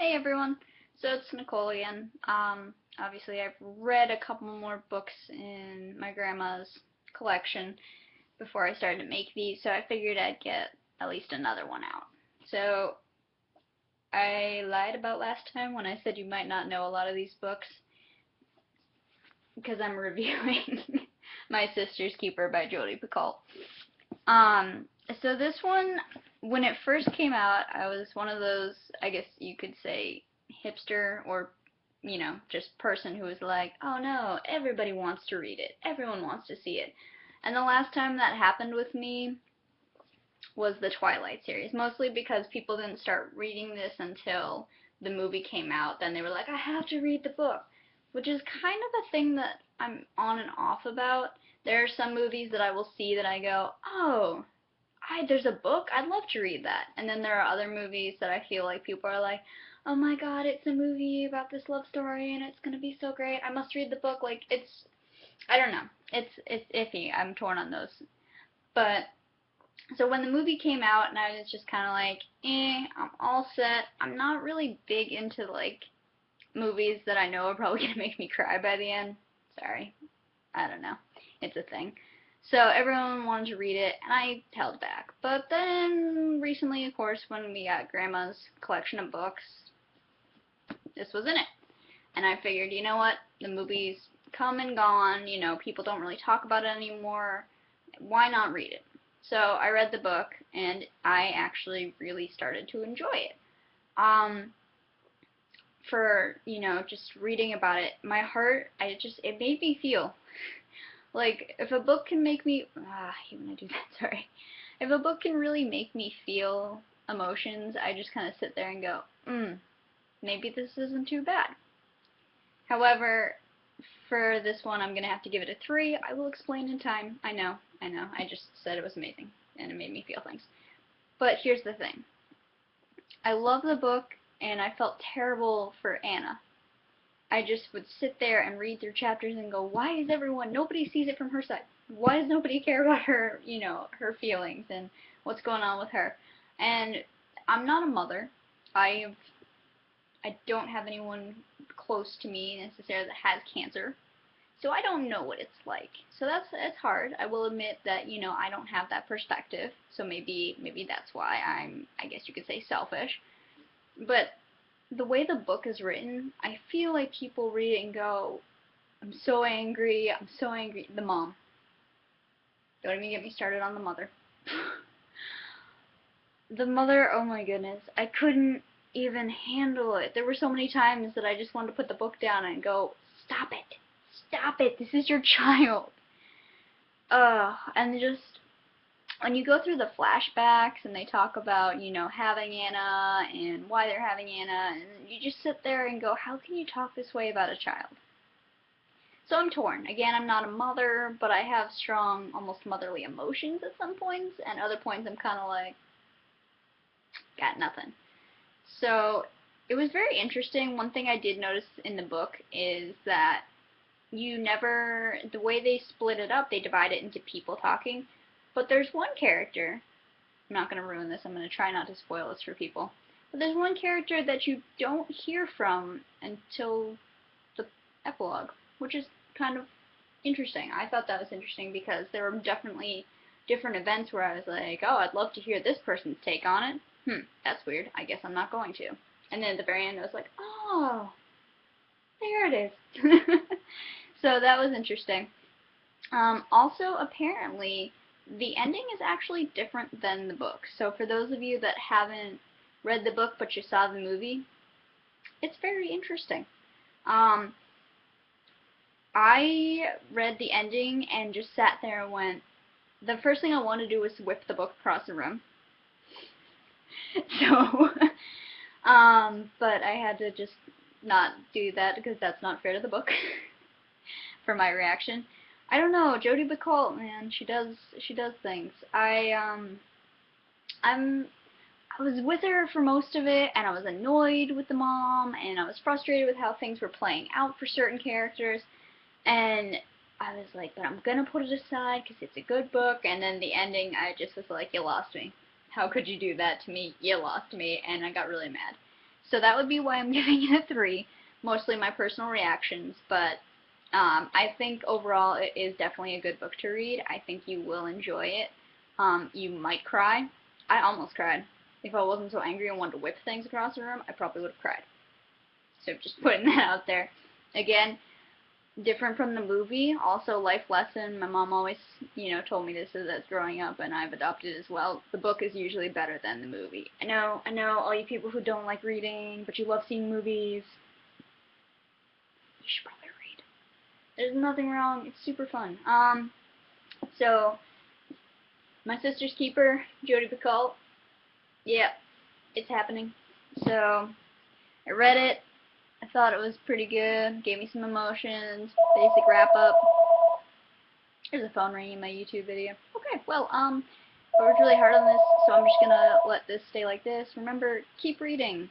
Hey everyone, so it's Nicole again. Obviously I've read a couple more books in my grandma's collection before I started to make these, so I figured I'd get at least another one out. So I lied about last time when I said you might not know a lot of these books because I'm reviewing My Sister's Keeper by Jodi Picoult. Um, so this one, when it first came out, I was one of those, I guess you could say, hipster or, just person who was like, oh no, everybody wants to read it. Everyone wants to see it. And the last time that happened with me was the Twilight series, mostly because people didn't start reading this until the movie came out. Then they were like, I have to read the book, which is kind of a thing that I'm on and off about. There are some movies that I will see that I go, oh, there's a book, I'd love to read that. And then there are other movies that I feel like people are like, oh my god, it's a movie about this love story and it's gonna be so great, I must read the book. Like, I don't know. It's iffy. I'm torn on those. But so when the movie came out and I was just kind of like, I'm all set. I'm not really big into like movies that I know are probably gonna make me cry by the end. Sorry. I don't know. It's a thing. So everyone wanted to read it, and I held back. But then recently, of course, when we got Grandma's collection of books, this was in it. And I figured, you know what? The movie's come and gone. People don't really talk about it anymore. Why not read it? So I read the book, and I actually really started to enjoy it. Um, just reading about it, my heart, it made me feel. Like, if a book can make me, I hate when I do that, sorry. If a book can really make me feel emotions, I just kind of sit there and go, maybe this isn't too bad. However, for this one, I'm going to have to give it a 3. I will explain in time. I know. I just said it was amazing, and it made me feel things. But here's the thing. I love the book, and I felt terrible for Anna. I just would sit there and read through chapters and go, why is nobody sees it from her side? Why does nobody care about her, her feelings and what's going on with her? And I'm not a mother. I don't have anyone close to me necessarily that has cancer. So I don't know what it's like. So it's hard. I will admit that, I don't have that perspective. So maybe that's why I guess you could say, selfish. But the way the book is written, I feel like people read it and go, I'm so angry, I'm so angry. The mom. Don't even get me started on the mother. The mother, oh my goodness, I couldn't even handle it. There were so many times that I just wanted to put the book down and go, stop it, this is your child. And just, when you go through the flashbacks and they talk about, having Anna and why they're having Anna, and you just sit there and go, how can you talk this way about a child? So I'm torn. Again, I'm not a mother, but I have strong, almost motherly emotions at some points, and other points I'm kind of like, got nothing. So it was very interesting. One thing I did notice in the book is that the way they split it up, they divide it into people talking. But there's one character, I'm not going to ruin this, I'm going to try not to spoil this for people, but there's one character that you don't hear from until the epilogue, which is kind of interesting. I thought that was interesting because there were definitely different events where I was like, oh, I'd love to hear this person's take on it. That's weird. I guess I'm not going to. And then at the very end I was like, oh, there it is. So that was interesting. Also, apparently, the ending is actually different than the book. So for those of you that haven't read the book but you saw the movie, it's very interesting. I read the ending and just sat there and went, the first thing I wanted to do was whip the book across the room. So, but I had to just not do that because that's not fair to the book for my reaction. I don't know, Jodi Picoult, man, she does things. I was with her for most of it, and I was annoyed with the mom, and I was frustrated with how things were playing out for certain characters, and I was like, but I'm gonna put it aside because it's a good book, and then the ending, I just was like, you lost me. How could you do that to me? You lost me, and I got really mad. So that would be why I'm giving it a 3. Mostly my personal reactions, but I think overall it is definitely a good book to read. I think you will enjoy it. You might cry. I almost cried. If I wasn't so angry and wanted to whip things across the room, I probably would have cried. So just putting that out there. Again, different from the movie. Also, life lesson. My mom always, told me this as growing up, and I've adopted as well. The book is usually better than the movie. I know, all you people who don't like reading, but you love seeing movies. You should probably read. There's nothing wrong. It's super fun. So my sister's keeper, Jodi Picoult. Yeah, it's happening. So I read it. I thought it was pretty good. Gave me some emotions. Basic wrap up. There's a phone ringing in my YouTube video. Okay, well, I worked really hard on this, so I'm just gonna let this stay like this. Remember, keep reading.